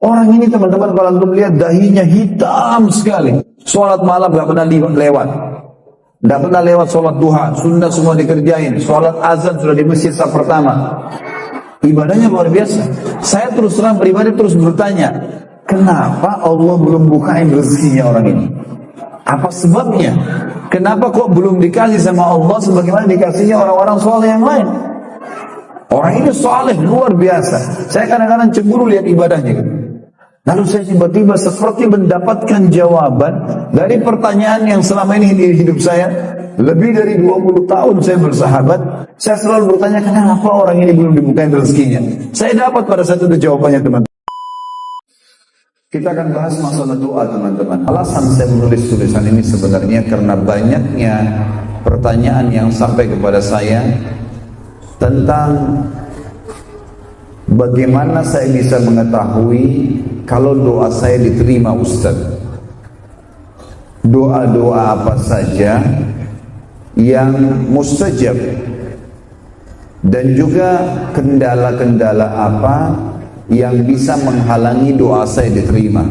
Orang ini teman-teman kalau antum lihat dahinya hitam sekali. Sholat malam gak pernah lewat. Gak pernah lewat sholat duha. Sunnah semua dikerjain. Sholat azan sudah di masjid saat pertama. Ibadahnya luar biasa. Saya terus terang pribadi terus bertanya, kenapa Allah belum bukain rezekinya orang ini? Apa sebabnya? Kenapa kok belum dikasih sama Allah sebagaimana dikasihnya orang-orang soleh yang lain? Orang ini soleh luar biasa. Saya kadang-kadang cemburu lihat ibadahnya. Lalu saya tiba-tiba seperti mendapatkan jawaban dari pertanyaan yang selama ini di hidup saya. Lebih dari 20 tahun saya bersahabat. Saya selalu bertanya, kenapa orang ini belum dibukain rezekinya? Saya dapat pada saat itu jawabannya, teman-teman. Kita akan bahas masalah doa, teman-teman. Alasan saya menulis tulisan ini sebenarnya karena banyaknya pertanyaan yang sampai kepada saya tentang bagaimana saya bisa mengetahui kalau doa saya diterima, Ustaz. Doa-doa apa saja yang mustajab, dan juga kendala-kendala apa yang bisa menghalangi doa saya diterima.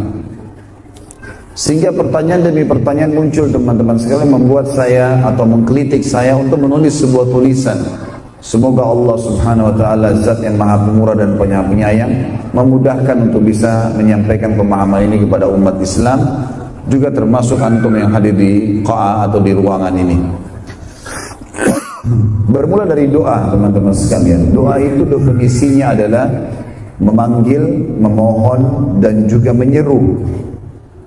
Sehingga pertanyaan demi pertanyaan muncul, teman-teman sekalian, membuat saya atau mengkritik saya untuk menulis sebuah tulisan. Semoga Allah subhanahu wa ta'ala, zat yang maha pemurah dan penyayang, memudahkan untuk bisa menyampaikan pemahaman ini kepada umat Islam, juga termasuk antum yang hadir di qa'a atau di ruangan ini. Bermula dari doa, teman-teman sekalian. Doa itu definisinya adalah memanggil, memohon, dan juga menyeru.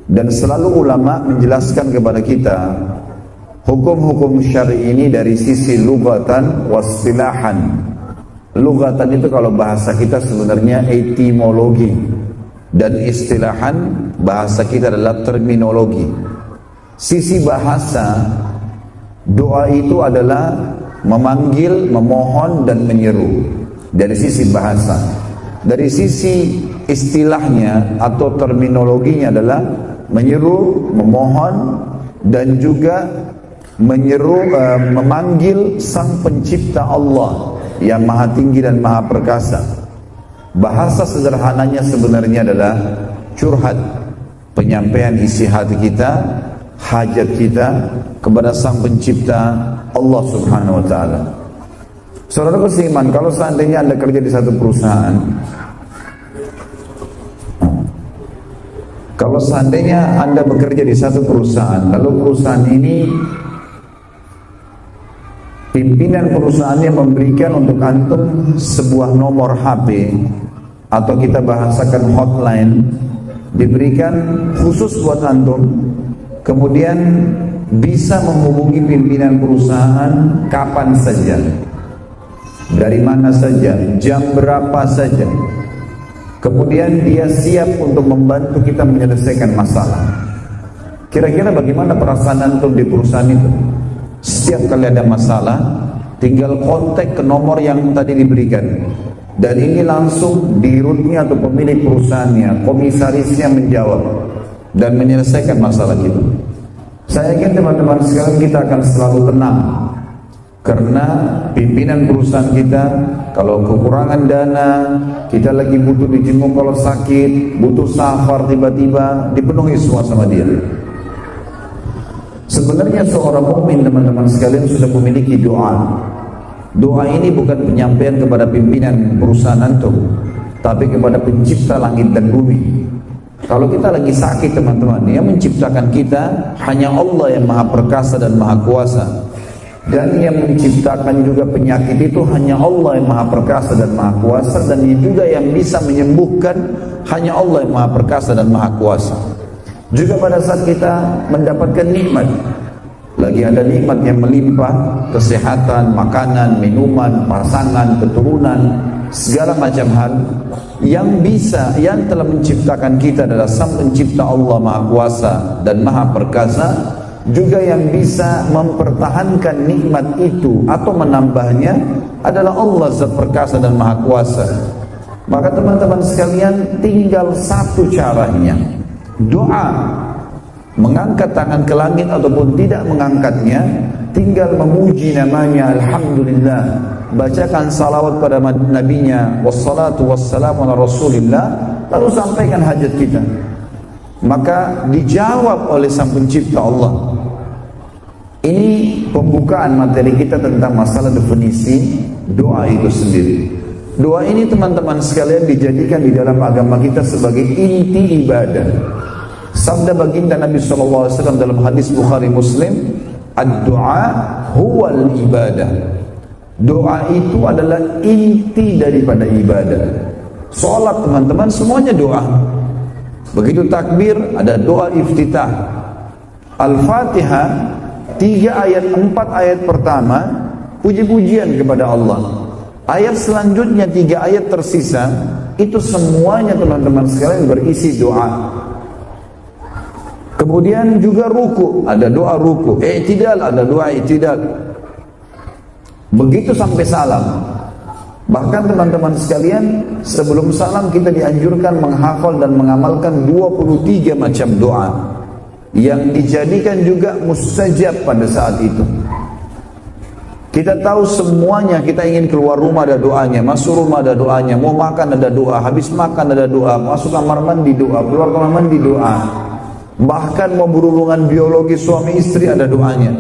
Dan selalu ulama menjelaskan kepada kita hukum-hukum syar'i ini dari sisi lugatan wasilahan. Lugatan itu kalau bahasa kita sebenarnya etimologi, dan istilahan bahasa kita adalah terminologi. Sisi bahasa, doa itu adalah memanggil, memohon, dan menyeru dari sisi bahasa. Dari sisi istilahnya atau terminologinya adalah menyeru, memohon, dan juga menyeru, memanggil sang pencipta Allah yang maha tinggi dan maha perkasa. Bahasa sederhananya sebenarnya adalah curhat, penyampaian isi hati kita, hajat kita kepada sang pencipta Allah subhanahu wa ta'ala. Saudara seiman, kalau seandainya Anda kerja di satu perusahaan, kalau seandainya Anda bekerja di satu perusahaan, lalu perusahaan ini, pimpinan perusahaannya memberikan untuk antum sebuah nomor HP, atau kita bahasakan hotline, diberikan khusus buat antum, kemudian bisa menghubungi pimpinan perusahaan kapan saja, dari mana saja, jam berapa saja. Kemudian dia siap untuk membantu kita menyelesaikan masalah. Kira-kira bagaimana perasaan antum di perusahaan itu? Setiap kali ada masalah, tinggal kontak ke nomor yang tadi diberikan, dan ini langsung dirutnya atau pemilik perusahaannya, komisarisnya menjawab dan menyelesaikan masalah itu. Saya yakin teman-teman sekalian kita akan selalu tenang, karena pimpinan perusahaan kita kalau kekurangan dana, kita lagi butuh dijenguk kalau sakit, butuh safar tiba-tiba, dipenuhi semua sama dia. Sebenarnya seorang mukmin, teman-teman sekalian, sudah memiliki doa. Doa ini bukan penyampaian kepada pimpinan perusahaan antum, tapi kepada pencipta langit dan bumi. Kalau kita lagi sakit, teman-teman, yang menciptakan kita hanya Allah yang maha perkasa dan maha kuasa. Dan yang menciptakan juga penyakit itu hanya Allah yang maha perkasa dan maha kuasa. Dan juga yang bisa menyembuhkan hanya Allah yang maha perkasa dan maha kuasa. Juga pada saat kita mendapatkan nikmat, lagi ada nikmat yang melimpah, kesehatan, makanan, minuman, pasangan, keturunan, segala macam hal, yang telah menciptakan kita adalah sang pencipta Allah maha kuasa dan maha perkasa. Juga yang bisa mempertahankan nikmat itu atau menambahnya adalah Allah zat perkasa dan maha kuasa. Maka teman-teman sekalian, tinggal satu caranya, doa. mengangkat tangan ke langit ataupun tidak mengangkatnya, tinggal memuji namanya, alhamdulillah, bacakan salawat pada nabinya, wassalatu wassalamu ala rasulillah, lalu sampaikan hajat kita, maka dijawab oleh sang pencipta Allah. Ini pembukaan materi kita tentang masalah definisi doa itu sendiri. Doa ini teman-teman sekalian dijadikan di dalam agama kita sebagai inti ibadah. Sabda baginda Nabi SAW dalam hadis Bukhari Muslim, ad-du'a huwal ibadah. Doa itu adalah inti daripada ibadah. Salat teman-teman semuanya doa. Begitu takbir ada doa iftitah. Al-Fatihah 3 ayat 4 ayat pertama puji-pujian kepada Allah. Ayat selanjutnya 3 ayat tersisa itu semuanya teman-teman sekalian berisi doa. Kemudian juga ruku, ada doa ruku, i'tidal, ada doa i'tidal. Begitu sampai salam. Bahkan teman-teman sekalian, sebelum salam kita dianjurkan menghafal dan mengamalkan 23 macam doa yang dijadikan juga mustajab pada saat itu. Kita tahu semuanya, kita ingin keluar rumah ada doanya, masuk rumah ada doanya, mau makan ada doa, habis makan ada doa, masuk kamar mandi doa, keluar kamar mandi doa. Bahkan mau berhubungan biologi suami istri ada doanya.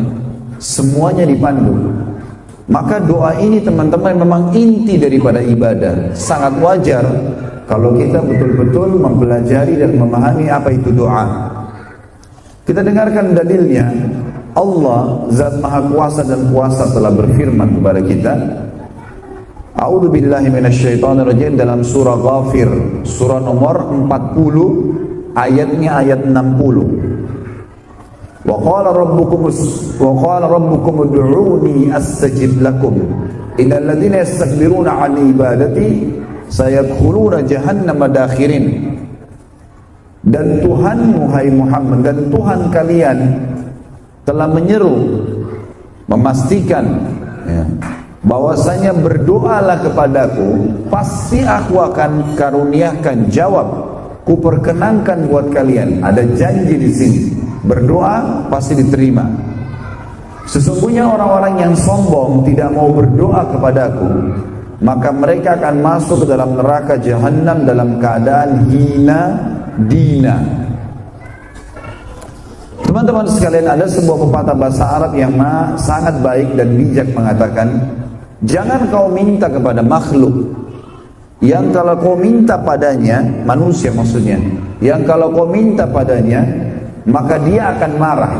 Semuanya dipandu. Maka doa ini teman-teman memang inti daripada ibadah. Sangat wajar kalau kita betul-betul mempelajari dan memahami apa itu doa. Kita dengarkan dalilnya. Allah Zat Maha Kuasa dan Kuasa telah berfirman kepada kita. A'udzu billahi minasyaitonir rajim dalam surah Ghafir, surah nomor 40, ayatnya ayat 60. Wa qala rabbukum ud'uni astajib lakum innal ladzina yastakbiruna 'an ibadati sayadkhuluna jahannama dakhirin. Dan Tuhanmu hai Muhammad, dan Tuhan kalian telah menyeru, memastikan bahwasanya berdoalah kepadaku, pasti aku akan karuniakan jawab, ku perkenankan buat kalian. Ada janji di sini, berdoa pasti diterima. Sesungguhnya orang-orang yang sombong tidak mau berdoa kepadaku, maka mereka akan masuk ke dalam neraka jahanam dalam keadaan hina dina. Teman-teman sekalian, ada sebuah pepatah bahasa Arab yang sangat baik dan bijak mengatakan, jangan kau minta kepada makhluk yang kalau kau minta padanya, manusia maksudnya, yang kalau kau minta padanya maka dia akan marah.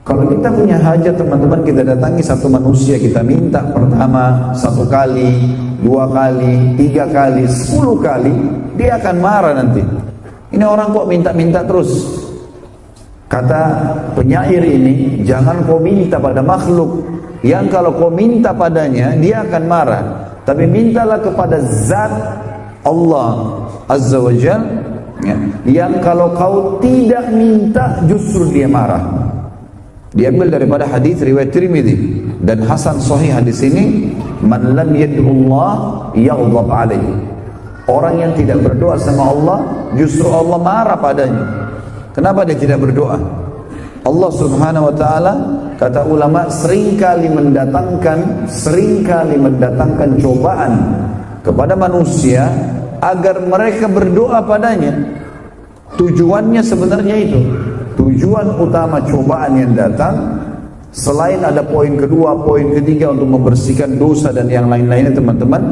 Kalau kita punya hajat teman-teman, kita datangi satu manusia, kita minta pertama 1 kali, 2 kali, 3 kali, 10 kali, dia akan marah nanti. Ini orang kok minta-minta terus. Kata penyair ini, jangan kau minta pada makhluk yang kalau kau minta padanya dia akan marah, tapi mintalah kepada Zat Allah Azza wa Jalla, yang kalau kau tidak minta justru dia marah. Diambil daripada hadis riwayat Tirmidzi dan hasan sahih hadis ini, man lam yad'ullah yaghdab alaihi. Orang yang tidak berdoa sama Allah justru Allah marah padanya. Kenapa dia tidak berdoa? Allah Subhanahu wa taala, kata ulama, seringkali mendatangkan cobaan kepada manusia agar mereka berdoa padanya. Tujuannya sebenarnya itu. Tujuan utama cobaan yang datang, selain ada poin kedua, poin ketiga untuk membersihkan dosa dan yang lain-lainnya teman-teman,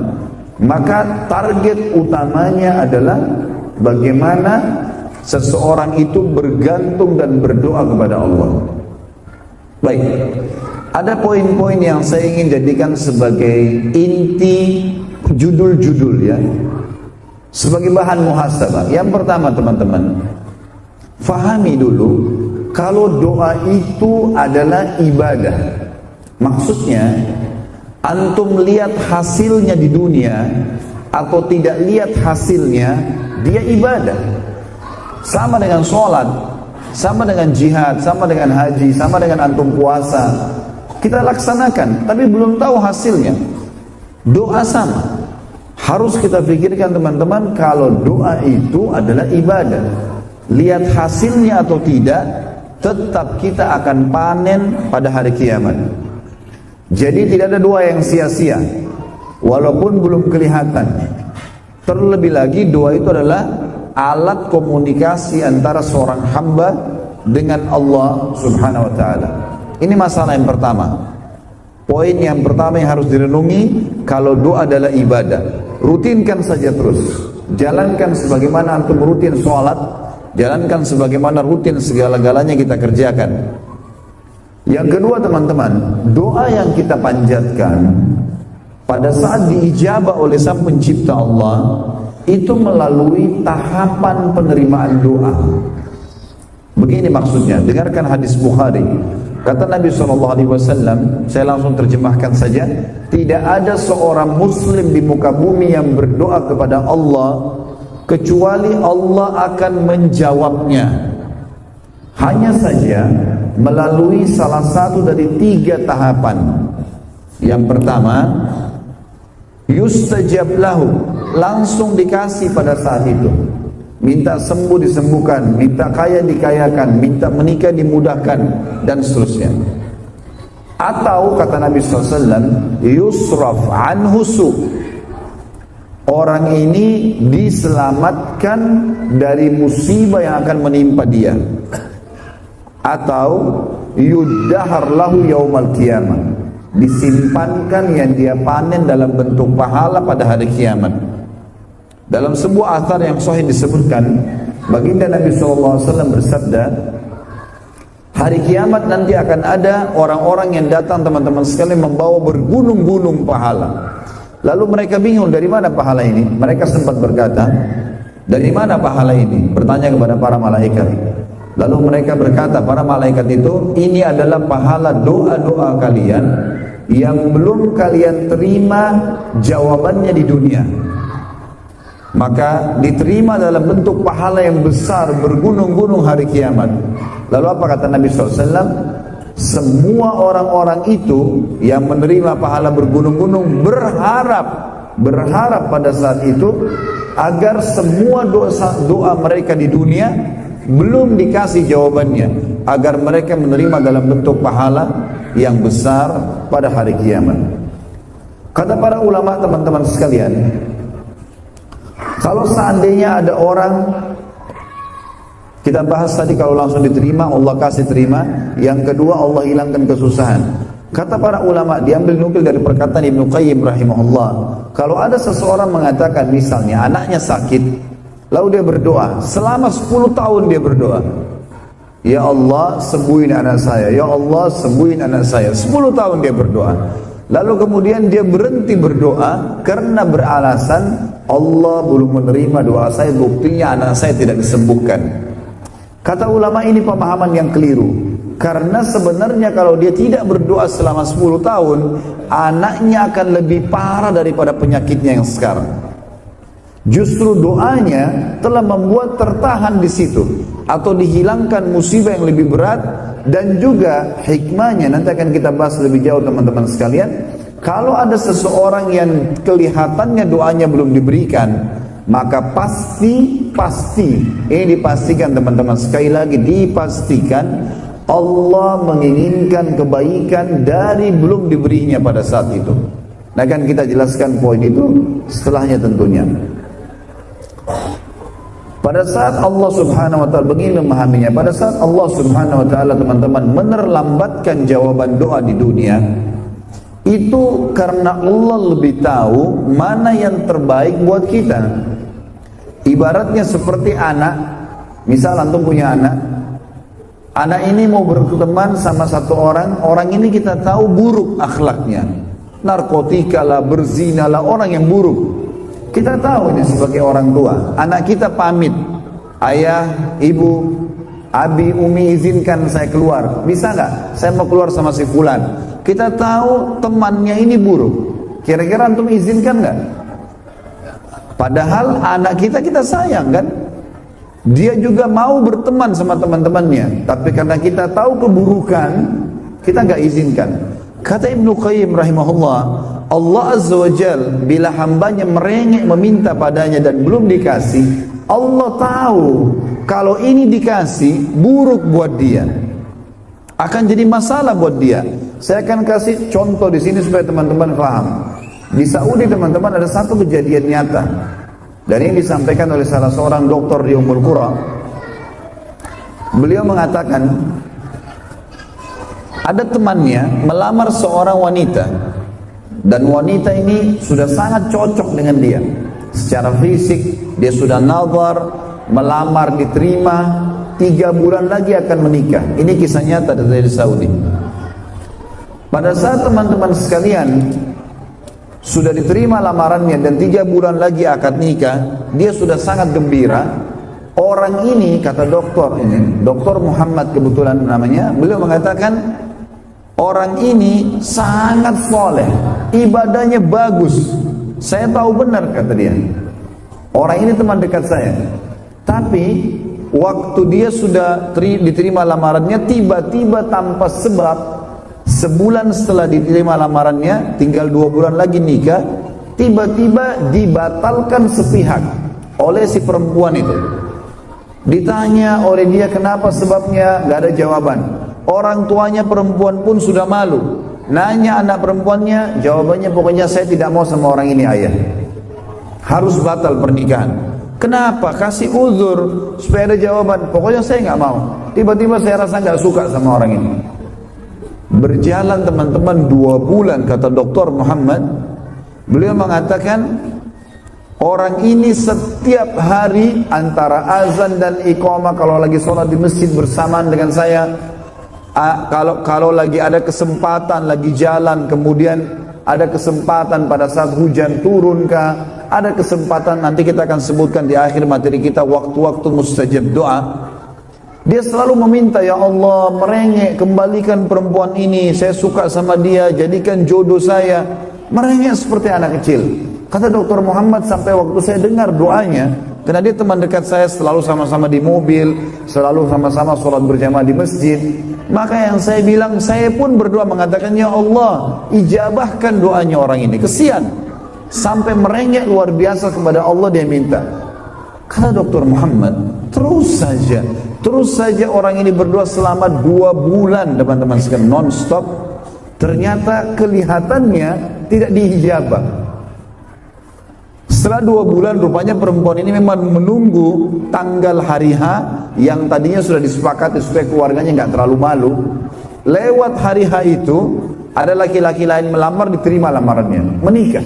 maka target utamanya adalah bagaimana seseorang itu bergantung dan berdoa kepada Allah. Baik, ada poin-poin yang saya ingin jadikan sebagai inti judul-judul ya, sebagai bahan muhasabah. Yang pertama teman-teman, fahami dulu kalau doa itu adalah ibadah. Maksudnya antum lihat hasilnya di dunia atau tidak lihat hasilnya, dia ibadah. Sama dengan sholat, sama dengan jihad, sama dengan haji, sama dengan antum puasa. Kita laksanakan, tapi belum tahu hasilnya. Doa sama. Harus kita pikirkan teman-teman, kalau doa itu adalah ibadah. lihat hasilnya atau tidak, tetap kita akan panen pada hari kiamat. Jadi tidak ada doa yang sia-sia, walaupun belum kelihatan. Terlebih lagi doa itu adalah alat komunikasi antara seorang hamba dengan Allah subhanahu wa ta'ala. Ini masalah yang pertama. Poin yang pertama yang harus direnungi, kalau doa adalah ibadah, rutinkan saja terus. Jalankan sebagaimana antum rutin sholat, jalankan sebagaimana rutin segala-galanya kita kerjakan. Yang kedua teman-teman, doa yang kita panjatkan pada saat diijabah oleh Sang Pencipta Allah, itu melalui tahapan penerimaan doa. Begini maksudnya, dengarkan hadis Bukhari. Kata Nabi SAW, saya langsung terjemahkan saja, tidak ada seorang muslim di muka bumi yang berdoa kepada Allah kecuali Allah akan menjawabnya. Hanya saja melalui salah satu dari 3 tahapan. Yang pertama, yustajab lahu, langsung dikasih pada saat itu. Minta sembuh disembuhkan, minta kaya dikayakan, minta menikah dimudahkan, dan seterusnya. Atau kata Nabi SAW, yusraf anhu su, orang ini diselamatkan dari musibah yang akan menimpa dia. Atau yuddahar lahu yaumal qiyamah, disimpankan yang dia panen dalam bentuk pahala pada hari kiamat. Dalam sebuah athar yang sahih disebutkan, baginda Nabi SAW bersabda, hari kiamat nanti akan ada orang-orang yang datang teman-teman sekalian membawa bergunung-gunung pahala. Lalu mereka bingung, dari mana pahala ini? Mereka sempat berkata, dari mana pahala ini? Bertanya kepada para malaikat. Lalu mereka berkata, para malaikat itu, ini adalah pahala doa-doa kalian yang belum kalian terima jawabannya di dunia. Maka diterima dalam bentuk pahala yang besar bergunung-gunung hari kiamat. Lalu apa kata Nabi SAW? Semua orang-orang itu yang menerima pahala bergunung-gunung berharap pada saat itu agar semua doa mereka di dunia belum dikasih jawabannya, agar mereka menerima dalam bentuk pahala yang besar pada hari kiamat. Kata para ulama teman-teman sekalian, kalau seandainya ada orang, kita bahas tadi kalau langsung diterima, Allah kasih terima. Yang kedua, Allah hilangkan kesusahan. Kata para ulama, diambil nukil dari perkataan Ibnu Qayyim rahimahullah, kalau ada seseorang mengatakan misalnya anaknya sakit, lalu dia berdoa, selama 10 tahun dia berdoa, ya Allah sembuhin anak saya, ya Allah sembuhin anak saya, 10 tahun dia berdoa. Lalu kemudian dia berhenti berdoa karena beralasan Allah belum menerima doa saya, buktinya anak saya tidak disembuhkan. Kata ulama, ini pemahaman yang keliru. Karena sebenarnya kalau dia tidak berdoa selama 10 tahun, anaknya akan lebih parah daripada penyakitnya yang sekarang. Justru doanya telah membuat tertahan di situ, atau dihilangkan musibah yang lebih berat. Dan juga hikmahnya nanti akan kita bahas lebih jauh teman-teman sekalian. Kalau ada seseorang yang kelihatannya doanya belum diberikan, maka pasti ini dipastikan teman-teman, sekali lagi dipastikan Allah menginginkan kebaikan dari belum diberinya pada saat itu. Nah, akan kita jelaskan poin itu setelahnya tentunya. Pada saat Allah subhanahu wa ta'ala, begini memahaminya, pada saat Allah subhanahu wa ta'ala teman-teman menerlambatkan jawaban doa di dunia, itu karena Allah lebih tahu mana yang terbaik buat kita. Ibaratnya seperti anak, misal antum punya anak ini mau berteman sama satu orang ini kita tahu buruk akhlaknya, narkotika lah, berzina lah, orang yang buruk. Kita tahu ini sebagai orang tua, anak kita pamit, ayah, ibu, abi, umi izinkan saya keluar, bisa nggak? Saya mau keluar sama si fulan. Kita tahu temannya ini buruk, kira-kira antum izinkan nggak? Padahal anak kita sayang kan? Dia juga mau berteman sama teman-temannya, tapi karena kita tahu keburukan, kita nggak izinkan. Kata Ibnu Qayyim rahimahullah, Allah Azza wa Jal bila hambanya merengek meminta padanya dan belum dikasih, Allah tahu Kalau ini dikasih, buruk buat dia, akan jadi masalah buat dia. Saya akan kasih contoh di sini supaya teman-teman paham. Di Saudi teman-teman ada satu kejadian nyata, dan ini disampaikan oleh salah seorang dokter di Ummul Qura. Beliau mengatakan ada temannya melamar seorang wanita, dan wanita ini sudah sangat cocok dengan dia secara fisik. Dia sudah nazar, melamar, diterima, 3 bulan lagi akan menikah. Ini kisah nyata dari Saudi. Pada saat teman-teman sekalian sudah diterima lamarannya dan 3 bulan lagi akan nikah, dia sudah sangat gembira. Orang ini, kata dokter ini, Dr. Muhammad kebetulan namanya, beliau mengatakan orang ini sangat soleh, ibadahnya bagus. Saya tahu benar, kata dia. Orang ini teman dekat saya. Tapi waktu dia sudah diterima lamarannya, tiba-tiba tanpa sebab, sebulan setelah diterima lamarannya, tinggal 2 bulan lagi nikah, tiba-tiba dibatalkan sepihak oleh si perempuan itu. Ditanya oleh dia kenapa sebabnya, gak ada jawaban. Orang tuanya perempuan pun sudah malu. Nanya anak perempuannya, jawabannya pokoknya saya tidak mau sama orang ini ayah. Harus batal pernikahan. Kenapa? Kasih uzur supaya ada jawaban. Pokoknya saya nggak mau. Tiba-tiba saya rasa nggak suka sama orang ini. Berjalan teman-teman 2 bulan, kata Dr. Muhammad, beliau mengatakan orang ini setiap hari antara azan dan iqamah, kalau lagi sholat di masjid bersamaan dengan saya, kalau lagi ada kesempatan, lagi jalan, kemudian ada kesempatan pada saat hujan turunkah, ada kesempatan nanti kita akan sebutkan di akhir materi kita waktu-waktu mustajab doa, dia selalu meminta, ya Allah merengek kembalikan perempuan ini, saya suka sama dia, jadikan jodoh saya. Merengek seperti anak kecil. Kata Dr. Muhammad, sampai waktu saya dengar doanya, karena dia teman dekat saya, selalu sama-sama di mobil, selalu sama-sama sholat berjamaah di masjid, maka yang saya bilang, saya pun berdoa mengatakan, ya Allah ijabahkan doanya orang ini. Kesian, sampai merengek luar biasa kepada Allah dia minta. Kata Dr. Muhammad, terus saja orang ini berdoa selama 2 bulan teman-teman sekalian, non-stop. Ternyata kelihatannya tidak diijabah. Setelah 2 bulan rupanya perempuan ini memang menunggu tanggal hari H yang tadinya sudah disepakati supaya keluarganya nggak terlalu malu. Lewat hari H itu ada laki-laki lain melamar, diterima lamarannya, menikah.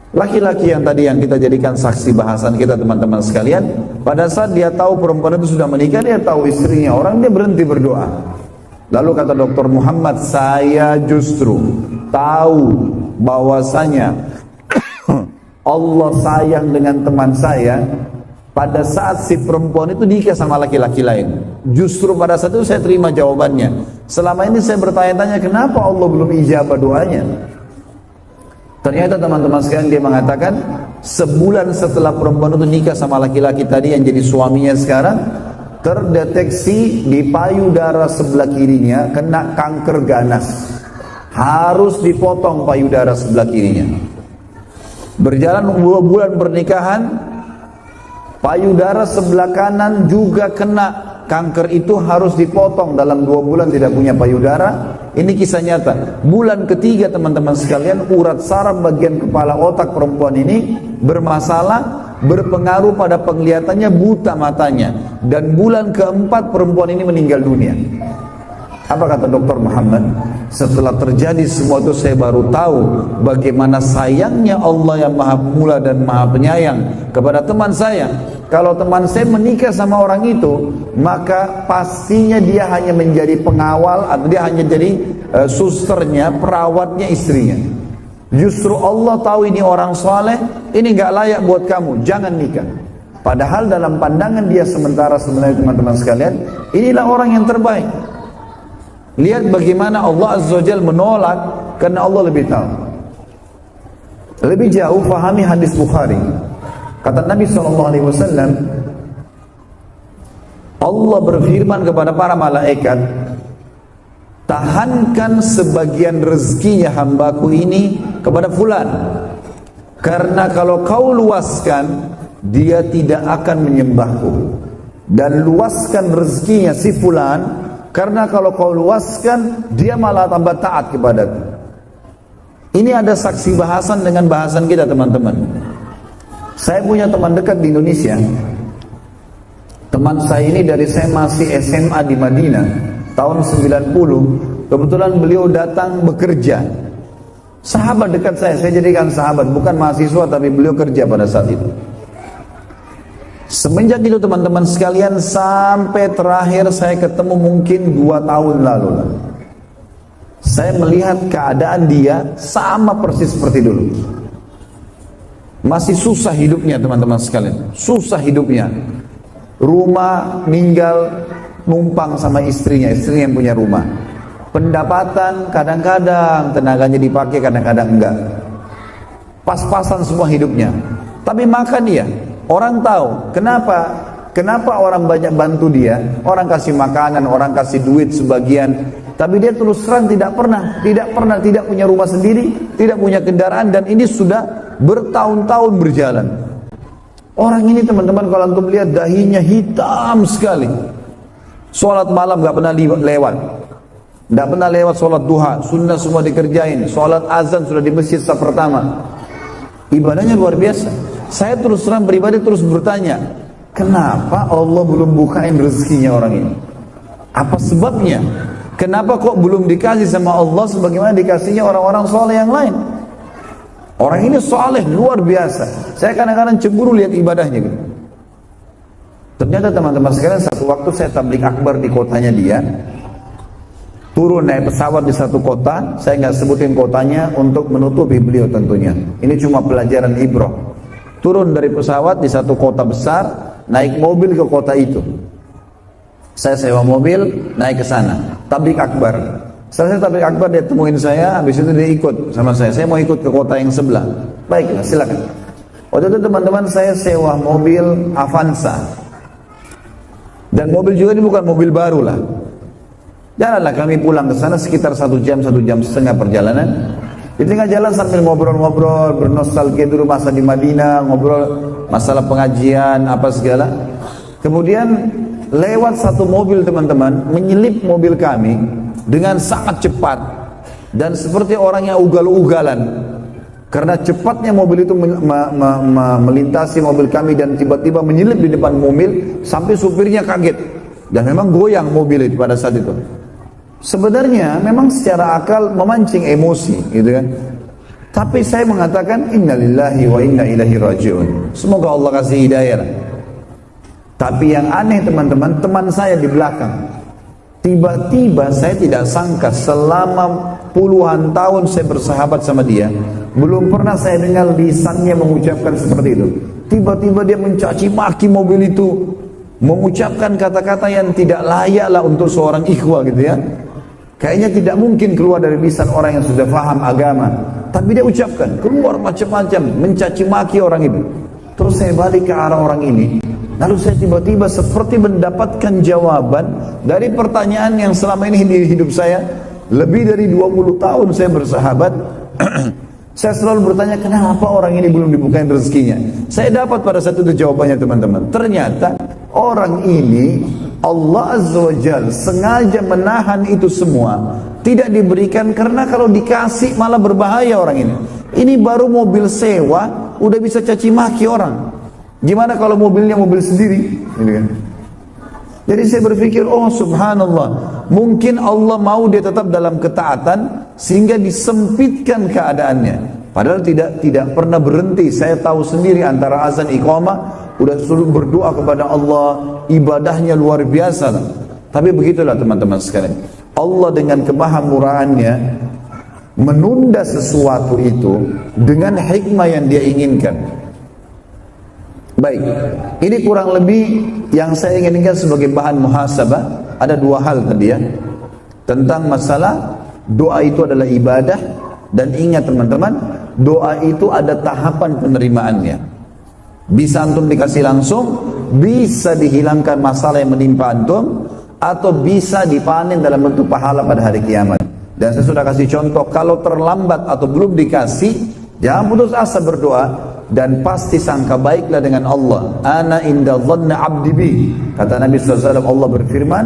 Laki-laki yang tadi yang kita jadikan saksi bahasan kita teman-teman sekalian, pada saat dia tahu perempuan itu sudah menikah, dia tahu istrinya orang, dia berhenti berdoa. Lalu kata Dr. Muhammad, saya justru tahu bahwasanya Allah sayang dengan teman saya pada saat si perempuan itu nikah sama laki-laki lain. Justru pada saat itu saya terima jawabannya. Selama ini saya bertanya-tanya kenapa Allah belum ijabah doanya. Ternyata teman-teman sekalian, dia mengatakan sebulan setelah perempuan itu nikah sama laki-laki tadi yang jadi suaminya sekarang, terdeteksi di payudara sebelah kirinya kena kanker ganas. Harus dipotong payudara sebelah kirinya. Berjalan 2 bulan pernikahan, payudara sebelah kanan juga kena. Kanker itu harus dipotong dalam 2 bulan, tidak punya payudara. Ini kisah nyata. Bulan ketiga teman-teman sekalian, urat saraf bagian kepala otak perempuan ini bermasalah, berpengaruh pada penglihatannya, buta matanya. Dan bulan keempat perempuan ini meninggal dunia. Apa kata Dr. Muhammad? Setelah terjadi semua itu saya baru tahu bagaimana sayangnya Allah yang maha mula dan maha penyayang kepada teman saya. Kalau teman saya menikah sama orang itu, maka pastinya dia hanya menjadi pengawal atau dia hanya jadi susternya, perawatnya istrinya. Justru Allah tahu ini orang soleh, ini gak layak buat kamu, jangan nikah. Padahal dalam pandangan dia sementara sebenarnya teman-teman sekalian, inilah orang yang terbaik. Lihat bagaimana Allah Azza wa Jalla menolak karena Allah lebih tahu. Lebih jauh fahami hadis Bukhari. Kata Nabi SAW, Allah berfirman kepada para malaikat, tahankan sebagian rezekinya hambaku ini kepada fulan, karena kalau kau luaskan dia tidak akan menyembahku, dan luaskan rezekinya si fulan, karena kalau kau luaskan dia malah tambah taat kepadaku. Ini ada saksi bahasan dengan bahasan kita teman-teman. Saya punya teman dekat di Indonesia. Teman saya ini dari saya masih SMA di Madinah tahun 90, kebetulan beliau datang bekerja. Sahabat dekat saya jadikan sahabat, bukan mahasiswa tapi beliau kerja pada saat itu. Semenjak itu teman-teman sekalian, sampai terakhir saya ketemu mungkin 2 tahun lalu, saya melihat keadaan dia sama persis seperti dulu. Masih susah hidupnya teman-teman sekalian, susah hidupnya. Rumah ninggal, numpang sama istrinya yang punya rumah. Pendapatan kadang-kadang tenaganya dipakai, kadang-kadang enggak. Pas-pasan semua hidupnya. Tapi makan dia. Orang tahu kenapa orang banyak bantu dia, orang kasih makanan, orang kasih duit sebagian, tapi dia terus terang tidak punya rumah sendiri, tidak punya kendaraan, dan ini sudah bertahun-tahun berjalan. Orang ini teman-teman kalau antum lihat dahinya hitam sekali. Sholat malam gak pernah lewat, gak pernah lewat sholat duha, sunnah semua dikerjain, sholat azan sudah di masjid saf pertama. Ibadahnya luar biasa. Saya terus terang pribadi terus bertanya, kenapa Allah belum bukain rezekinya orang ini? Apa sebabnya? Kenapa kok belum dikasih sama Allah sebagaimana dikasihnya orang-orang soleh yang lain? Orang ini soleh luar biasa. Saya kadang-kadang cemburu lihat ibadahnya gitu. Ternyata teman-teman sekalian, satu waktu saya tabligh akbar di kotanya dia. Turun naik pesawat di satu kota, saya nggak sebutin kotanya untuk menutupi beliau tentunya. Ini cuma pelajaran ibrah. Turun dari pesawat di satu kota besar, naik mobil ke kota itu. Saya sewa mobil, naik ke sana, tabligh akbar. Selesai tabligh akbar dia temuin saya, habis itu dia ikut sama saya. Saya mau ikut ke kota yang sebelah. Baiklah, silakan. Waktu itu teman-teman saya sewa mobil Avanza. Dan mobil juga ini bukan mobil baru lah. Jalanlah kami pulang ke sana sekitar 1 jam, 1 jam setengah perjalanan. Di tengah jalan sambil ngobrol-ngobrol, bernostalgia dulu masa di Madinah, ngobrol masalah pengajian, apa segala. Kemudian lewat satu mobil teman-teman, menyelip mobil kami dengan sangat cepat dan seperti orang yang ugal-ugalan. Karena cepatnya mobil itu melintasi mobil kami dan tiba-tiba menyelip di depan mobil sampai supirnya kaget. Dan memang goyang mobil itu pada saat itu. Sebenarnya memang secara akal memancing emosi gitu kan. Tapi saya mengatakan innalillahi wa inna ilaihi raji'un. Semoga Allah kasih hidayah. Tapi yang aneh teman-teman, teman saya di belakang, tiba-tiba saya tidak sangka selama puluhan tahun saya bersahabat sama dia, belum pernah saya dengar lisannya mengucapkan seperti itu. Tiba-tiba dia mencaci maki mobil itu, mengucapkan kata-kata yang tidak layak lah untuk seorang ikhwah gitu ya. Kayaknya tidak mungkin keluar dari lisan orang yang sudah paham agama. Tapi dia ucapkan, keluar macam-macam, mencaci maki orang itu. Terus saya balik ke arah orang ini. Lalu saya tiba-tiba seperti mendapatkan jawaban dari pertanyaan yang selama ini di hidup saya. Lebih dari 20 tahun saya bersahabat. Saya selalu bertanya, kenapa orang ini belum dibukain rezekinya? Saya dapat pada saat itu jawabannya teman-teman. Ternyata orang ini Allah Azza wa Jalla sengaja menahan itu semua, tidak diberikan, karena kalau dikasih malah berbahaya orang ini. Ini baru mobil sewa udah bisa caci maki orang. Gimana kalau mobilnya mobil sendiri? Jadi saya berpikir, oh subhanallah, mungkin Allah mau dia tetap dalam ketaatan sehingga disempitkan keadaannya. Padahal tidak pernah berhenti. Saya tahu sendiri antara azan iqamah udah suruh berdoa kepada Allah, ibadahnya luar biasa. Tapi begitulah teman-teman sekalian, Allah dengan kemahamurahannya menunda sesuatu itu dengan hikmah yang dia inginkan. Baik, ini kurang lebih yang saya inginkan sebagai bahan muhasabah. Ada 2 hal tadi ya, tentang masalah doa itu adalah ibadah. Dan ingat teman-teman, doa itu ada tahapan penerimaannya. Bisa antum dikasih langsung, bisa dihilangkan masalah yang menimpa antum, atau bisa dipanen dalam bentuk pahala pada hari kiamat. Dan saya sudah kasih contoh, kalau terlambat atau belum dikasih, jangan putus asa berdoa. dan pasti sangka baiklah dengan Allah. Ana inda dhanna abdi bi. Kata Nabi SAW, Allah berfirman,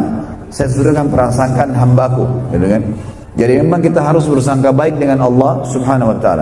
saya sudah akan prasangkan hambaku. Gitu kan? Jadi memang kita harus bersangka baik dengan Allah Subhanahu wa ta'ala.